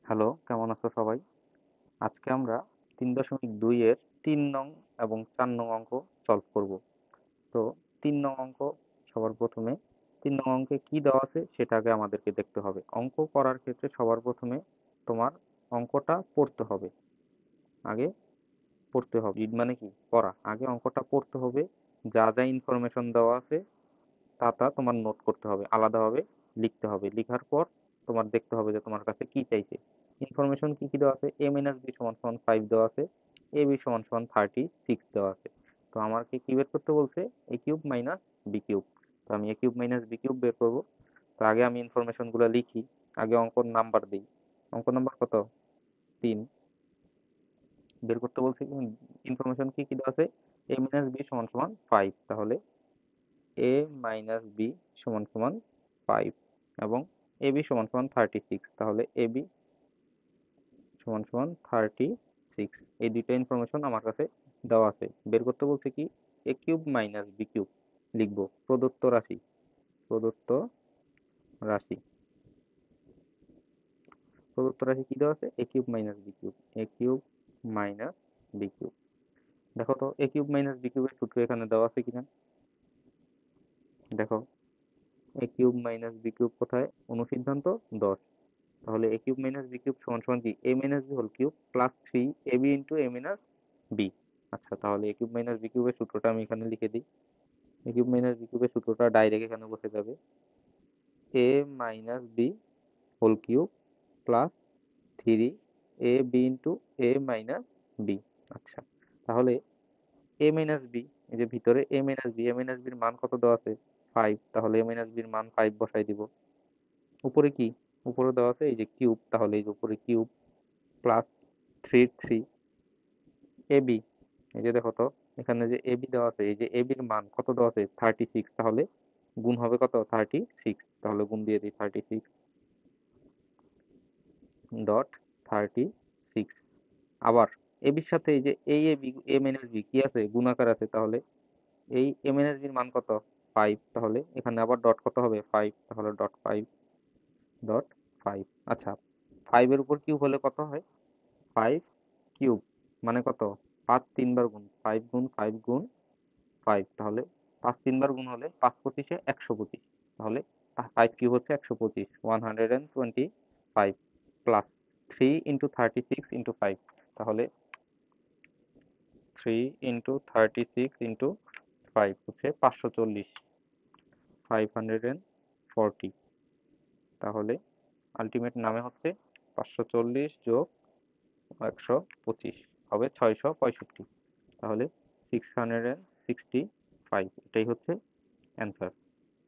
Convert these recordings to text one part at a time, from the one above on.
Hello, কেমন আছো সবাই? আজকে আমরা ৩.২ এর ৩ নং এবং ৪ নং অঙ্ক সলভ করব। তো ৩ নং অঙ্ক সবার প্রথমে ৩ নং অঙ্কে কি দেওয়া আছে সেটা আগে আমাদেরকে দেখতে হবে। অঙ্ক করার ক্ষেত্রে সবার প্রথমে তোমার অঙ্কটা পড়তে হবে। আগে পড়তে হবে। রিড মানে কি? পড়া। আগে অঙ্কটা পড়তে হবে। যা, যা ইনফরমেশন দেওয়া আছে তা তোমার নোট করতে হবে, আলাদাভাবে লিখতে হবে। লিখার পর তোমার দেখতে হবে যে তোমার কাছে কি চাইছে। ইনফরমেশন কি কি দেওয়া আছে? a মাইনাস b সমান সমান 5 দেওয়া আছে, ab সমান সমান 36 দেওয়া আছে। তো আমাকে কি বের করতে বলছে? a cube minus b cube. তো আমি a cube minus b cube বের করব। তো আগে আমি ইনফরমেশন গুলো লিখি। আগে অঙ্কর নাম্বার দিই। অঙ্ক নাম্বার কত? 3 বের করতে বলছে। ইনফরমেশন কি কি দেওয়া আছে? a মাইনাস b সমান সমান 5। তাহলে a মাইনাস b সমান সমান 5 এবং ab সমান সমান 36। তাহলে ab সমান সমান 36। এই দুইটা ইনফরমেশন আমার কাছে দেওয়া আছে। বের করতে বলছে কি? a cube minus b cube লিখবো। প্রদত্ত রাশি, প্রদত্ত রাশি, প্রদত্ত রাশি কি দেওয়া আছে? a cube minus b cube, a cube minus b cube. দেখো তো a কিউব মাইনাস b কিউবের সূত্র এখানে দেওয়া আছে কিনা? দেখো, a cube minus b cube কোথায়? অনুসিদ্ধান্ত 10। তাহলে a cube minus b cube সমান সমান কি? a minus b whole cube plus 3ab into a minus b। আচ্ছা, তাহলে a কিউব মাইনাস b কিউবের সূত্রটা আমি এখানে লিখে দিই। a কিউব মাইনাস b কিউবের সূত্রটা ডাইরেক্ট এখানে বসে যাবে। a minus b whole cube plus 3ab into a minus b। আচ্ছা, তাহলে a মাইনাস b, এই যে ভিতরে a minus b, a minus b এর মান কত দেওয়া আছে? 5। তাহলে a মাইনাস b এর মান 5 বসাই দিব। উপরে কি? উপরে দেওয়া আছে এই যে কিউব, তাহলে এই যে উপরে কিউব প্লাস 3 এবি। এই যে দেখো তো, এখানে যে এবি দেওয়া আছে, এই যে এবির মান কত দেওয়া আছে? 36। তাহলে গুণ হবে কত? 36। তাহলে গুণ দিয়ে দিই 36 ডট 36। আবার এবির সাথে এই যে এই এবি, এ মাইনাস বি কি আছে? গুণাকার আছে। তাহলে এই এ মাইনাস বির মান কত? 5। তাহলে এখানে আবার ডট কত হবে? 5। তাহলে ডট 5, ডট 5। আচ্ছা, 5 এর উপর কিউব হলে কত হয়? 5 কিউব মানে কত? 5 তিনবার গুণ, 5 গুণ 5 গুণ 5। তাহলে 5 তিনবার গুণ হলে 5 পঁচিশে 125। তাহলে 5 কিউব হচ্ছে 125, 125 প্লাস 3 ইন্টু 36 ইন্টু 5। তাহলে 3 ইন্টু 36 ইন্টু 5 হচ্ছে 540, 540। তাহলে আলটিমেট নামে হচ্ছে 540 যোগ 125 হবে 665। তাহলে 665, এটাই হচ্ছে অ্যান্সার।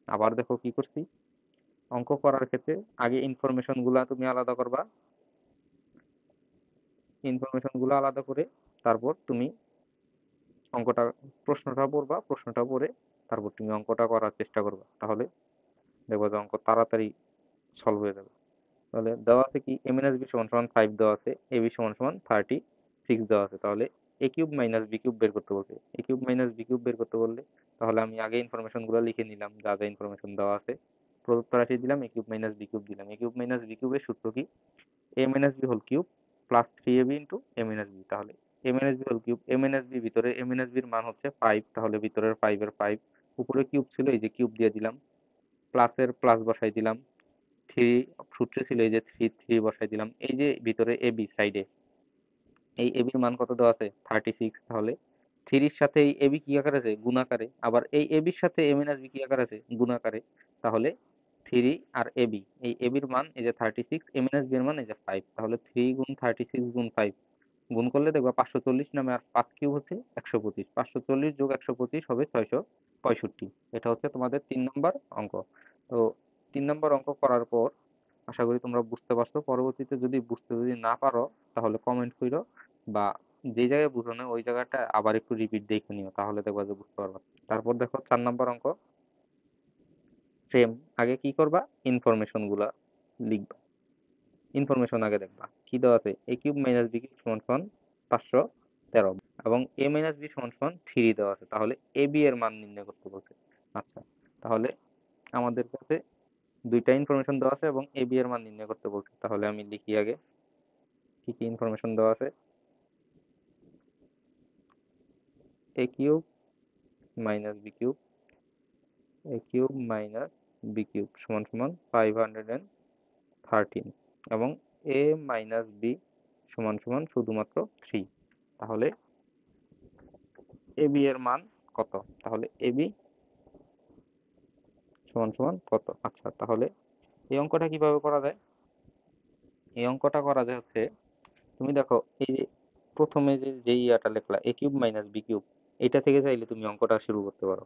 আবার দেখো কি করছি। অঙ্ক করার ক্ষেত্রে আগে ইনফরমেশন গুলা তুমি আলাদা করবা। ইনফরমেশন গুলো আলাদা করে তারপর তুমি অঙ্কটা, প্রশ্নটা পড়বা। প্রশ্নটা পড়ে তারপর তুমি অঙ্কটা করার চেষ্টা করবা। তাহলে দেখবা যে অঙ্ক তাড়াতাড়ি সলভ হয়ে যাবে। তাহলে দেওয়া আছে কি? a মাইনাস বি সমান সমান 5 দেওয়া আছে, এ বি সমান সমান 36 দেওয়া আছে। তাহলে এ কিউব মাইনাস বি কিউব বের করতে বলছে। এ কিউব মাইনাস বি কিউব বের করতে বললে তাহলে আমি আগে ইনফরমেশন গুলো লিখে নিলাম, যা যা ইনফরমেশন দেওয়া আছে। প্রদত্ত রাশি দিলাম, a cube minus b cube দিলাম। এ কিউব মাইনাস বি কিউবের সূত্র কি? A minus b whole cube plus 3ab into a minus b. তাহলে a minus b whole cube, a minus b ভিতরে এ মাইনাস বির মান হচ্ছে 5। তাহলে ভিতরের 5 এর 5, উপরে কিউব ছিল এই যে কিউব দিয়ে দিলাম, প্লাসের প্লাস বসাই দিলাম। 3 সূত্রে ছিল এই যে 3 বসাই দিলাম। এই যে ভিতরে এ বি সাইডে এই এবির মান কত দেওয়া আছে? 36। তাহলে 3 এর সাথে এই এবি কি আকারে আছে? গুণাকারে। আবার এই এবির সাথে এ মাইনাস বি কি আকারে আছে? গুণাকারে। তাহলে 3 আর এবি, এই এবির মান এই যে 36, এ মাইনাস বি এর মান এই যে 5। তাহলে 3 গুণ 36 গুণ 5 গুণ করলে দেখবা 540 নামে, আর 5 কিউব হচ্ছে 125। 540 যোগ 125 হবে 665। এটা হচ্ছে তোমাদের 3 নম্বর অঙ্ক। তো 3 নম্বর অঙ্ক করার পর আশা করি তোমরা বুঝতে পারছো। পরবর্তীতে যদি বুঝতে না পারো তাহলে কমেন্ট করো, বা যে জায়গায় বুঝো না ওই জায়গাটা আবার একটু রিপিট দেখে নিও, তাহলে দেখবা যে বুঝতে পারবা। তারপর দেখো 4 নম্বর অঙ্ক। সেম, আগে কি করবা? ইনফরমেশন গুলা লিখবা। ইনফরমেশন আগে দেখবা কি দেওয়া আছে? এ কিউব মাইনাস বি কিউব সমান সমান 513 এবং এ মাইনাস বি সমান সমান 3 দেওয়া আছে। তাহলে এ বি এর মান নির্ণয় করতে বলছে। আচ্ছা, তাহলে আমাদের কাছে দুইটা ইনফরমেশন দেওয়া আছে এবং এ বি এর মান নির্ণয় করতে বলছে। তাহলে আমি লিখি আগে কি কি ইনফরমেশন দেওয়া আছে? এ কিউব মাইনাস বি কিউব, এ কিউব মাইনাস বি কিউব সমান সমান 513 এবং এ মাইনাস বি সমান সমান শুধুমাত্র 3। তাহলে এ বি এর মান কত? তাহলে এ বি সমান সমান কত? আচ্ছা, তাহলে এই অঙ্কটা কিভাবে করা যায়? এই অঙ্কটা করা যায় হচ্ছে, তুমি দেখো এই যে প্রথমে যে ইয়াটা লিখলা এ কিউব মাইনাস বি কিউব, এটা থেকে চাইলে তুমি অঙ্কটা শুরু করতে পারো।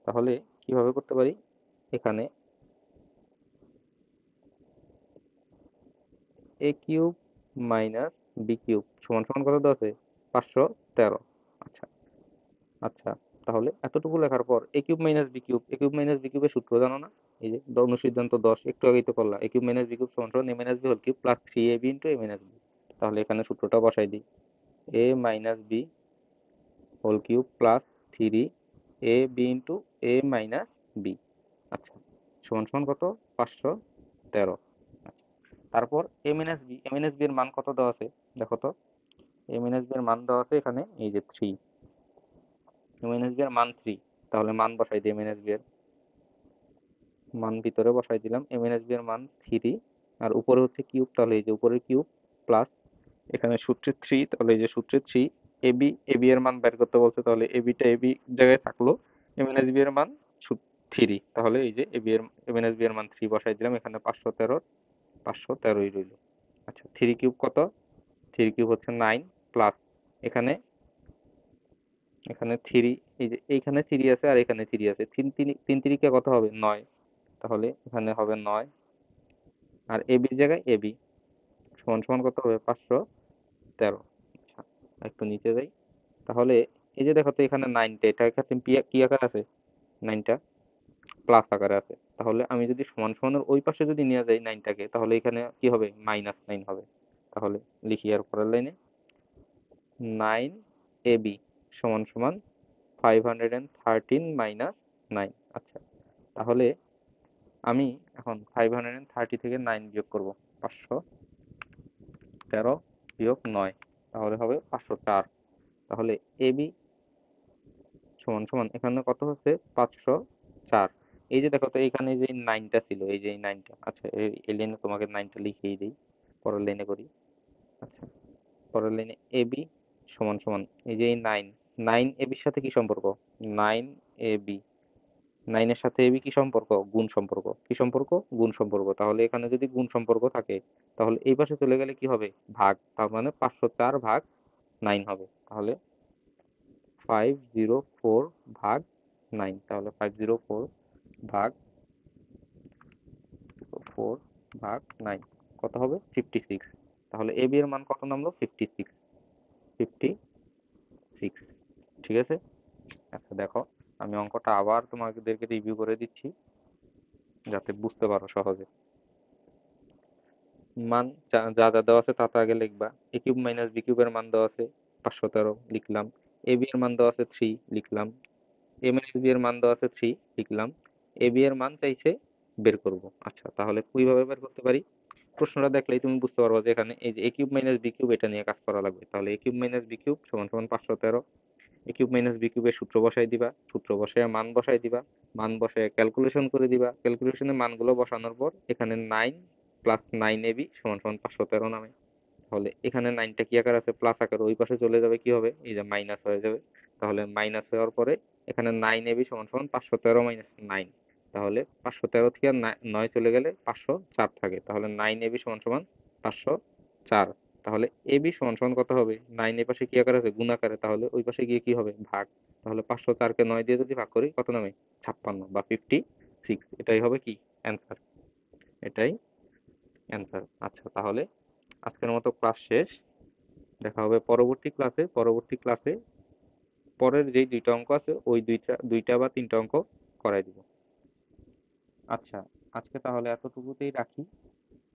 তাহলে কিভাবে করতে পারি? এখানে এ কিউব মাইনাস বি কিউব সমান সমান কত দেওয়া আছে? 513। আচ্ছা আচ্ছা, তাহলে এতটুকু লেখার পর এ কিউব মাইনাস বি কিউব, এ কিউব মাইনাস বি কিউবের সূত্র জানো না? এই যে অনুসিদ্ধান্ত 10 একটু আগেই তো করলা, a cube minus b cube সমান সমান a minus b whole cube plus 3ab into a minus b. তাহলে এখানে সূত্রটা বসাই দিই, a minus b whole cube plus 3ab into a minus b. আচ্ছা, সমান সমান কত? 513। আচ্ছা, তারপর a minus b, a minus b এর মান কত দেওয়া আছে দেখো তো? এ মাইনাস বি এর মান দেওয়া আছে এখানে এই যে 3, এ মাইনাস বি এর মান 3। তাহলে মান বসাই দিই, এ মাইনাস বি এর মান ভিতরে বসাই দিলাম, এম এন এস বি এর মান 3 আর উপরে হচ্ছে কিউব, তাহলে এই যে উপরের কিউব প্লাস এখানে সূত্রে 3, তাহলে এই যে সূত্রে 3 এবি, এবি এর মান বের করতে বলছে, তাহলে এবিটা এবি জায়গায় থাকলো, এম এন এস বি এর মান 3, তাহলে এই যে এবি এর এম এন এস বি এর মান 3 বসাই দিলাম, এখানে 513, 513ই রইল। আচ্ছা, 3 কিউব কত? 3 কিউব হচ্ছে 9 প্লাস এখানে, এখানে 3, এই যে এইখানে 3 আছে আর এখানে 3 আছে, 3 3 কত হবে? 9। তাহলে এখানে হবে 9 আর এবির জায়গায় এবি সমান সমান কত হবে? 513। আচ্ছা, একটু নিচে যাই। তাহলে এই যে দেখো তো এখানে 9টা, এটা এখানে কি আকার আছে? 9টা প্লাস আকারে আছে। তাহলে আমি যদি সমান সমানের ওই পাশে যদি নিয়ে যাই 9টাকে, তাহলে এখানে কি হবে? -9 হবে। তাহলে লিখি আর পরের লাইনে 9ab সমান সমান 513 মাইনাস 9। আচ্ছা, তাহলে আমি এখন 530 থেকে 9 বিয়োগ করব, 513 বিয়োগ 9, তাহলে হবে 504। তাহলে এবি সমান সমান এখানে কত হচ্ছে? 504। এই যে দেখো তো এখানে যে 9টা ছিল, এই যে এই 9টা, আচ্ছা এই লাইনে তোমাকে 9টা লিখিয়ে দিই, পরের লাইনে করি। আচ্ছা, পরের লাইনে এবি সমান সমান এই যে এই 9 এবির সাথে কি সম্পর্ক? 9ab, 9 এর সাথে এবি কি সম্পর্ক? গুণ সম্পর্ক। কি সম্পর্ক? গুণ সম্পর্ক। তাহলে এখানে যদি গুণ সম্পর্ক থাকে, তাহলে এই পাশে চলে গেলে কি হবে? ভাগ। তার মানে 504 ভাগ 9 হবে। তাহলে 504 ভাগ 9, তাহলে 504 ভাগ 4 ভাগ 9 কত হবে? 56। তাহলে এবি এর মান কত নামলো? 56, 56। ঠিক আছে? আচ্ছা দেখো, আমি অঙ্কটা আবার তোমাদেরকে রিভিউ করে দিচ্ছি যাতে বুঝতে পারো সহজে। মান যা যা যা দেওয়া আছে তা তা আগে লিখবা। এ কিউব মাইনাস বি কিউবের মান দেওয়া আছে 513 লিখলাম, এ বি এর মান দেওয়া আছে 3 লিখলাম, এ মাইনাস বি এর মান দেওয়া আছে 3 লিখলাম, এ বি এর মান চাইছে বের করব। আচ্ছা, তাহলে কিভাবে বের করতে পারি? প্রশ্নটা দেখলেই তুমি বুঝতে পারবে যে এখানে এই যে এ কিউব মাইনাস বি কিউব এটা নিয়ে কাজ করা লাগবে। তাহলে এ কিউব মাইনাস বি কিউব সমান সমান 513, এ কিউব মাইনাস বি কিউবের সূত্র বসাই দিবা, সূত্র বসায় মান বসাই দিবা, মান বসায় ক্যালকুলেশন করে দিবা, ক্যালকুলেশনের মানগুলো বসানোর পর এখানে 9 প্লাস 9ab সমান সমান 513 নামে। তাহলে এখানে 9টা কি আকার আছে? প্লাস আকার, ওই পাশে চলে যাবে কি হবে? এই যে মাইনাস হয়ে যাবে। তাহলে মাইনাস হওয়ার পরে এখানে 9ab সমান সমান 513 মাইনাস 9, তাহলে 513 থেকে 9 চলে গেলে 504 থাকে, তাহলে 9ab সমান সমান 504। তাহলে এবি সমান সমান কত হবে? 9 এর পাশে কি আকার আছে? গুণ আকারে, তাহলে ওই পাশে গিয়ে কি হবে? ভাগ। তাহলে 504 কে 9 দিয়ে যদি ভাগ করি কত নামে? 56 বা 56। এটাই হবে কি? অ্যান্সার। এটাই অ্যান্সার। আচ্ছা, তাহলে আজকের মতো ক্লাস শেষ। দেখা হবে পরবর্তী ক্লাসে। পরবর্তী ক্লাসে পরের যেই দুইটা অঙ্ক আছে ওই দুইটা বা তিনটা অঙ্ক করাই দিব। আচ্ছা, আজকে তাহলে এতটুকুতেই রাখি।